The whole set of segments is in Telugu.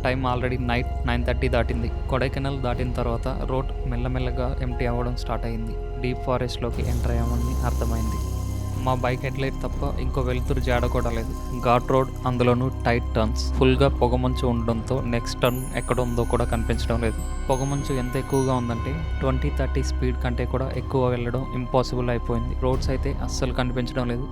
టైం ఆల్రెడీ నైట్ 9:30 దాటింది. కొడైకెనాల్ దాటిన తర్వాత రోడ్ మెల్లమెల్లగా ఎంటీ అవ్వడం స్టార్ట్ అయింది. డీప్ ఫారెస్ట్లోకి ఎంటర్ అయ్యామని అర్థమైంది. మా బైక్ హెడ్లైట్ తప్ప ఇంకో వెలుతురు జాడ కూడా లేదు. ఘాట్ రోడ్, అందులోనూ టైట్ టర్న్స్. ఫుల్గా పొగమంచు ఉండడంతో నెక్స్ట్ టర్న్ ఎక్కడ ఉందో కూడా కనిపించడం లేదు. పొగమంచు ఎంత ఎక్కువగా ఉందంటే 20-30 స్పీడ్ కంటే కూడా ఎక్కువ వెళ్ళడం ఇంపాసిబుల్ అయిపోయింది. రోడ్స్ అయితే అస్సలు కనిపించడం లేదు.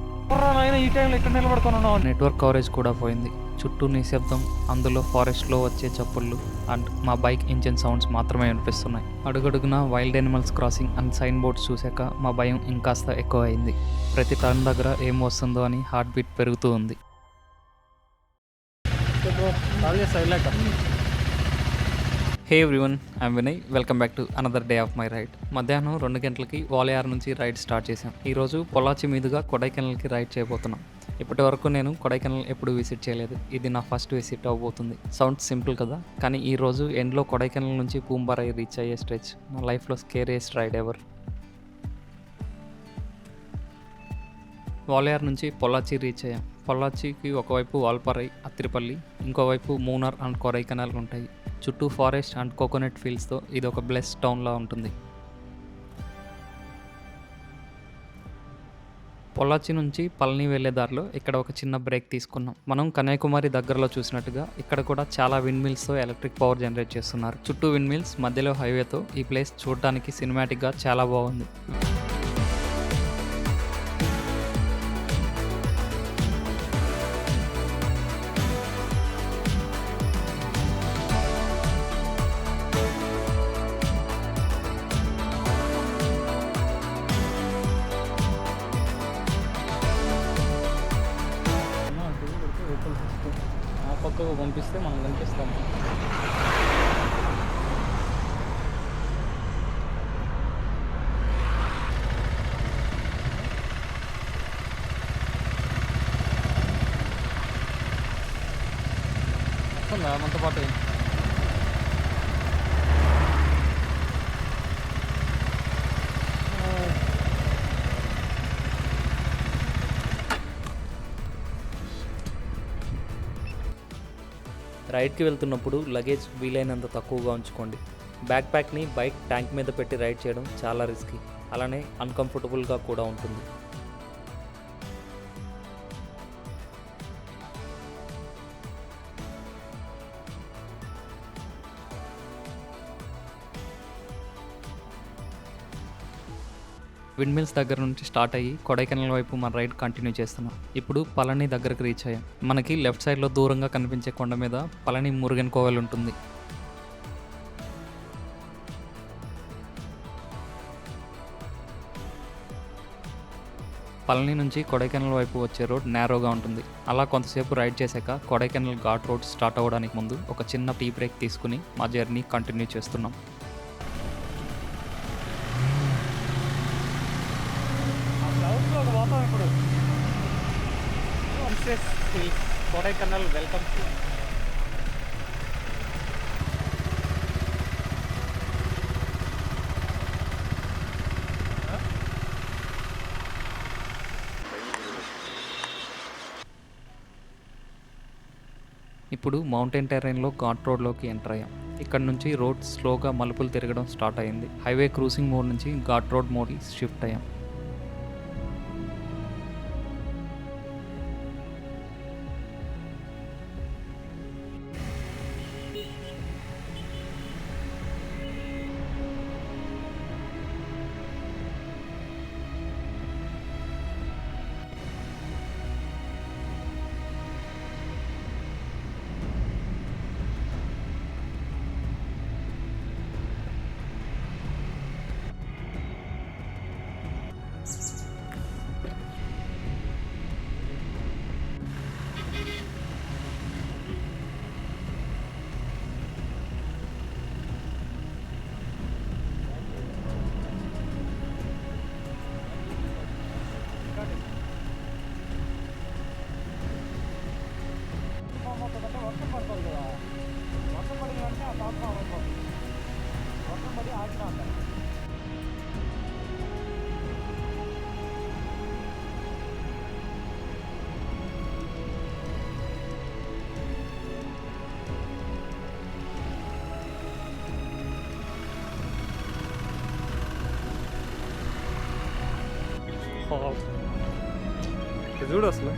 ఈ టైంలో ఇక్కడ నిలబడుకున్నాను. నెట్వర్క్ కవరేజ్ కూడా పోయింది. చుట్టూ నిశ్శబ్దం, అందులో ఫారెస్ట్లో వచ్చే చప్పుళ్ళు అండ్ మా బైక్ ఇంజిన్ సౌండ్స్ మాత్రమే వినిపిస్తున్నాయి. అడుగడుగునా wild animals crossing and sign boards చూశాక మా భయం ఇంకాస్త ఎక్కువ అయింది. ప్రతి టర్న్ దగ్గర ఏం వస్తుందో అని హార్ట్ బీట్ పెరుగుతూ ఉంది. Hey everyone, I'm Vinay. Welcome back to another day of my ride. మధ్యాహ్నం 2 గంటలకి వాలియార్ నుంచి రైడ్ స్టార్ట్ చేశాం. ఈరోజు పొల్లాచి మీదుగా కొడైకెనాల్కి రైడ్ చేయబోతున్నాం. ఇప్పటి వరకు నేను కొడైకెనాల్ ఎప్పుడు విజిట్ చేయలేదు. ఇది నా ఫస్ట్ విజిట్ అవ్వబోతుంది. సౌండ్ సింపుల్ కదా, కానీ ఈరోజు ఎండ్లో కొడైకెనాల్ నుంచి పూంబారై రీచ్ అయ్యే స్ట్రెచ్ నా లైఫ్లో స్కేరియస్ట్ రైడ్ ఎవర్. వాలియార్ నుంచి పొల్లాచి రీచ్ అయ్యాం. పొల్లాచికి ఒకవైపు వాల్పారై, అత్తిరిపల్లి, ఇంకోవైపు మూనార్ అండ్ కొడైకెనాల్ ఉంటాయి. చుట్టూ ఫారెస్ట్ అండ్ కోకోనట్ ఫీల్డ్స్తో ఇది ఒక బ్లెస్డ్ టౌన్లా ఉంటుంది. పొల్లాచి నుంచి పళని వెళ్లే దారిలో ఇక్కడ ఒక చిన్న బ్రేక్ తీసుకున్నాం. మనం కన్యాకుమారి దగ్గరలో చూసినట్టుగా ఇక్కడ కూడా చాలా విండ్ మిల్స్తో ఎలక్ట్రిక్ పవర్ జనరేట్ చేస్తున్నారు. చుట్టూ విండ్ మిల్స్, మధ్యలో హైవేతో ఈ ప్లేస్ చూడటానికి సినిమాటిక్గా చాలా బాగుంది. ఆ పక్కకు పంపిస్తే మనం కనిపిస్తాం. మనతో పాటు రైడ్కి వెళ్తున్నప్పుడు లగేజ్ వీలైనంత తక్కువగా ఉంచుకోండి. బ్యాక్ ప్యాక్ని బైక్ ట్యాంక్ మీద పెట్టి రైడ్ చేయడం చాలా రిస్కీ, అలానే అన్కంఫర్టబుల్గా కూడా ఉంటుంది. విండ్ మిల్స్ దగ్గర నుంచి స్టార్ట్ అయ్యి కొడైకెనాల్ వైపు మన రైడ్ కంటిన్యూ చేస్తున్నాం. ఇప్పుడు పళని దగ్గరకు రీచ్ అయ్యాం. మనకి లెఫ్ట్ సైడ్లో దూరంగా కనిపించే కొండ మీద పళని మురుగన్ కోవెల్ ఉంటుంది. పళని నుంచి కొడైకెనాల్ వైపు వచ్చే రోడ్ నేరోగా ఉంటుంది. అలా కొంతసేపు రైడ్ చేశాక కొడైకెనాల్ ఘాట్ రోడ్ స్టార్ట్ అవ్వడానికి ముందు ఒక చిన్న టీ బ్రేక్ తీసుకుని మా జర్నీ కంటిన్యూ చేస్తున్నాం. ఇప్పుడు కొడైకెనాల్ వెల్కమ్ టు ఇప్పుడు మౌంటైన్ టెరైన్లో ఘాట్ రోడ్లోకి ఎంటర్ అయ్యాం. ఇక్కడ నుంచి రోడ్ స్లోగా మలుపులు తిరగడం స్టార్ట్ అయింది. హైవే క్రూసింగ్ మోడ్ నుంచి ఘాట్ రోడ్ మోడ్కి షిఫ్ట్ అయ్యాం. చూడు అసలు.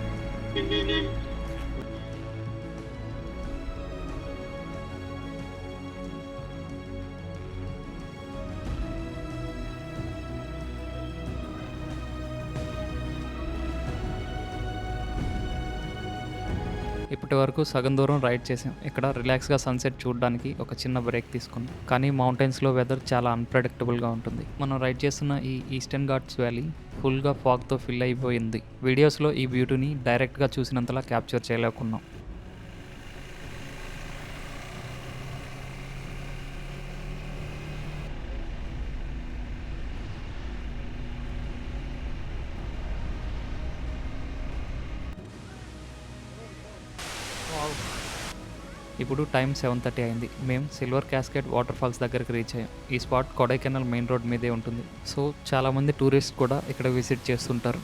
ఇప్పటి వరకు సగం దూరం రైడ్ చేసాం. ఇక్కడ రిలాక్స్గా సన్సెట్ చూడడానికి ఒక చిన్న బ్రేక్ తీసుకున్నాం. కానీ మౌంటైన్స్లో వెదర్ చాలా అన్ప్రెడిక్టబుల్గా ఉంటుంది. మనం రైడ్ చేస్తున్న ఈ ఈస్టర్న్ ఘాట్స్ వ్యాలీ ఫుల్గా ఫాగ్తో ఫిల్ అయిపోయింది. వీడియోస్లో ఈ బ్యూటీని డైరెక్ట్గా చూసినంతలా క్యాప్చర్ చేయలేకున్నాం. ఇప్పుడు టైం 7:30 అయింది. మేము సిల్వర్ క్యాస్కేడ్ వాటర్ ఫాల్స్ దగ్గరికి రీచ్ అయ్యాం. ఈ స్పాట్ కొడైకెనాల్ మెయిన్ రోడ్ మీదే ఉంటుంది. సో చాలామంది టూరిస్ట్ కూడా ఇక్కడ విజిట్ చేస్తుంటారు.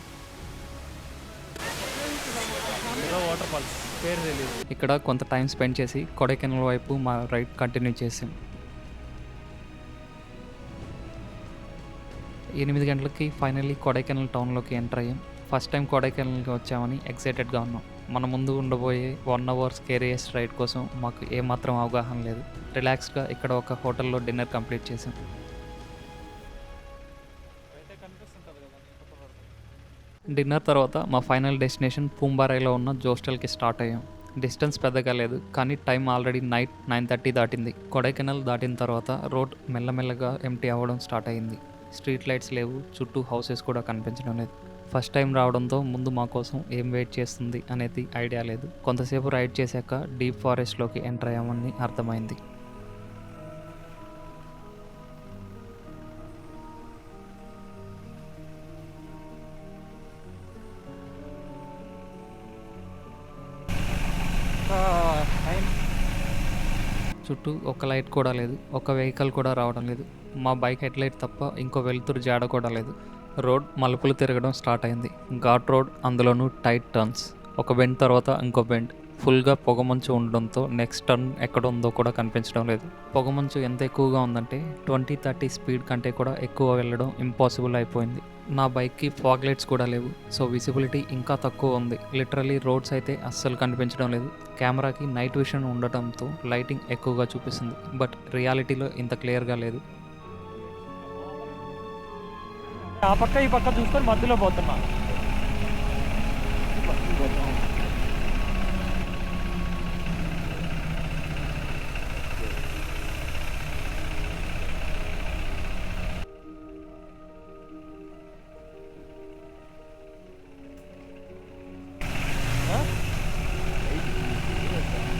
వాటర్ ఫాల్స్ పేరు తెలియదు. ఇక్కడ కొంత టైం స్పెండ్ చేసి కొడైకెనాల్ వైపు మా రైడ్ కంటిన్యూ చేసాం. 8 గంటలకి ఫైనల్లీ కొడైకెనాల్ టౌన్లోకి ఎంటర్ అయ్యాం. ఫస్ట్ టైం కొడైకెనాల్కి వచ్చామని ఎక్సైటెడ్గా ఉన్నాం. మన ముందు ఉండబోయే 1 అవర్ స్కేరియస్ రైడ్ కోసం మాకు ఏమాత్రం అవగాహన లేదు. రిలాక్స్గా ఇక్కడ ఒక హోటల్లో డిన్నర్ కంప్లీట్ చేసాం. డిన్నర్ తర్వాత మా ఫైనల్ డెస్టినేషన్ పూంబారైలో ఉన్న జోస్టల్కి స్టార్ట్ అయ్యాం. డిస్టెన్స్ పెద్దగా లేదు, కానీ టైం ఆల్రెడీ నైట్ 9:30 దాటింది. కొడైకెనాల్ దాటిన తర్వాత రోడ్ మెల్లమెల్లగా ఎంటీ అవ్వడం స్టార్ట్ అయింది. స్ట్రీట్ లైట్స్ లేవు, చుట్టూ హౌసెస్ కూడా కనిపించడం లేదు. ఫస్ట్ టైం రావడంతో ముందు మా కోసం ఏం వెయిట్ చేస్తుంది అనేది ఐడియా లేదు. కొంతసేపు రైడ్ చేశాక డీప్ ఫారెస్ట్లోకి ఎంటర్ అయ్యామని అర్థమైంది. చుట్టూ ఒక లైట్ కూడా లేదు, ఒక వెహికల్ కూడా రావడం లేదు. మా బైక్ హెడ్లైట్ తప్ప ఇంకో వెలుతురు జాడ కూడా లేదు. రోడ్ మలుపులు తిరగడం స్టార్ట్ అయింది. ఘాట్ రోడ్, అందులోనూ టైట్ టర్న్స్. ఒక బెండ్ తర్వాత ఇంకో బెండ్. ఫుల్గా పొగమంచు ఉండడంతో నెక్స్ట్ టర్న్ ఎక్కడ ఉందో కూడా కనిపించడం లేదు. పొగమంచు ఎంత ఎక్కువగా ఉందంటే 20-30 స్పీడ్ కంటే కూడా ఎక్కువ వెళ్ళడం ఇంపాసిబుల్ అయిపోయింది. నా బైక్కి ఫాగ్ లైట్స్ కూడా లేవు, సో విజిబిలిటీ ఇంకా తక్కువ ఉంది. లిటరలీ రోడ్స్ అయితే అస్సలు కనిపించడం లేదు. కెమెరాకి నైట్ విషన్ ఉండటంతో లైటింగ్ ఎక్కువగా చూపిస్తుంది, బట్ రియాలిటీలో ఇంత క్లియర్గా లేదు. ఆ పక్క ఈ పక్క చూసుకొని మధ్యలో పోతున్నా.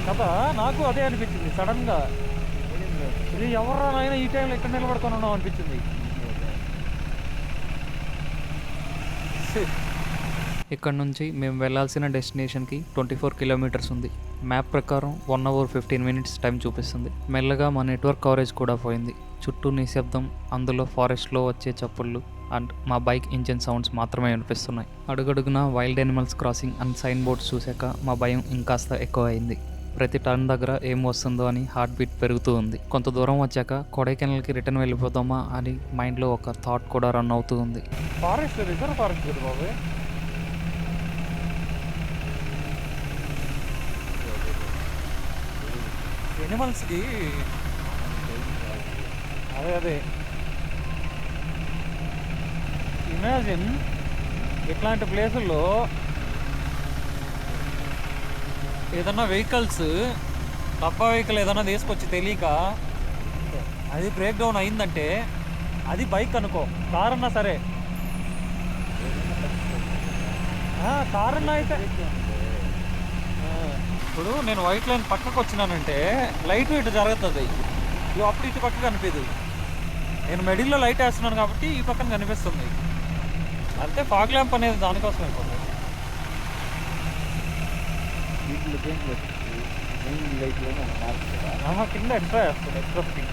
కదా నాకు అదే అనిపించింది సడన్ గా. ఇది ఎవరు నాయన ఈ టైంలో ఎక్కడ నిలబడుకొని ఉన్నాం అనిపించింది. ఇక్కడ నుంచి మేము వెళ్ళాల్సిన డెస్టినేషన్కి 24 కిలోమీటర్స్ ఉంది. మ్యాప్ ప్రకారం 1 అవర్ 15 మినిట్స్ టైం చూపిస్తుంది. మెల్లగా మా నెట్వర్క్ కవరేజ్ కూడా పోయింది. చుట్టూ నిశ్శబ్దం, అందులో ఫారెస్ట్లో వచ్చే చప్పుళ్ళు అండ్ మా బైక్ ఇంజిన్ సౌండ్స్ మాత్రమే వినిపిస్తున్నాయి. అడుగడుగున wild animals crossing and sign boards చూశాక మా భయం ఇంకాస్త ఎక్కువ అయింది. ప్రతి టర్న్ దగ్గర ఏం వస్తుందో అని హార్ట్ బీట్ పెరుగుతూ ఉంది. కొంత దూరం వచ్చాక కొడైకెనాల్కి రిటర్న్ వెళ్ళిపోదామా అని మైండ్లో ఒక థాట్ కూడా రన్ అవుతూ ఉంది. ఫారెస్ట్ రిజర్వ్ ఫారెస్ట్ కదా బాబు. ఎనిమల్స్కి అదే ఇమాజిన్ ఇట్లాంటి ప్లేసుల్లో ఏదన్నా వెహికల్స్, డబ్బా వెహికల్ ఏదన్నా తీసుకొచ్చి తెలియక అది బ్రేక్ డౌన్ అయిందంటే అది బైక్ అనుకో, కార్ అన్నా సరే. కార్ అన్నా అయితే ఇప్పుడు నేను వైట్ లైన్ పక్కకు వచ్చినానంటే లైట్ ఇటు జరుగుతుంది, ఇవి అప్పుడు ఇటు పక్క కనిపించదు. నేను మిడిల్లో లైట్ వేస్తున్నాను కాబట్టి ఈ పక్కన కనిపిస్తుంది. అంటే ఫాగ్ ల్యాంప్ అనేది దానికోసం అయిపోతుంది. కింద ఎక్స్ట్రా వేస్తుంది, ఎక్స్ట్రా ఫిట్టింగ్.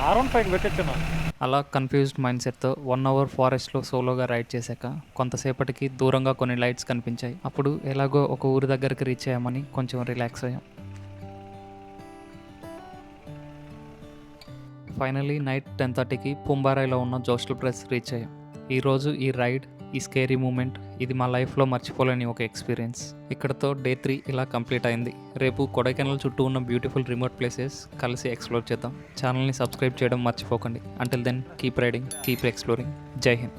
R15 పెట్టచ్చు. అలా కన్ఫ్యూజ్డ్ మైండ్ సెట్తో 1 అవర్ ఫారెస్ట్లో సోలోగా రైడ్ చేశాక కొంతసేపటికి దూరంగా కొన్ని లైట్స్ కనిపించాయి. అప్పుడు ఎలాగో ఒక ఊరి దగ్గరికి రీచ్ అయ్యామని కొంచెం రిలాక్స్ అయ్యాం. ఫైనలీ నైట్ 10:30కి పూంబారైలో ఉన్న జోస్టల్ ప్రెస్ రీచ్ అయ్యాం. ఈరోజు ఈ రైడ్ ఈ స్కేరీ మూమెంట్ ఇది మా లైఫ్లో మర్చిపోలేని ఒక ఎక్స్పీరియన్స్. ఇక్కడతో డే 3 ఇలా కంప్లీట్ అయింది. రేపు కొడైకెనాల్ చుట్టూ ఉన్న బ్యూటిఫుల్ రిమోట్ ప్లేసెస్ కలిసి ఎక్స్ప్లోర్ చేద్దాం. ఛానల్ని సబ్స్క్రైబ్ చేయడం మర్చిపోకండి. Until then keep riding, keep exploring. జై హింద్.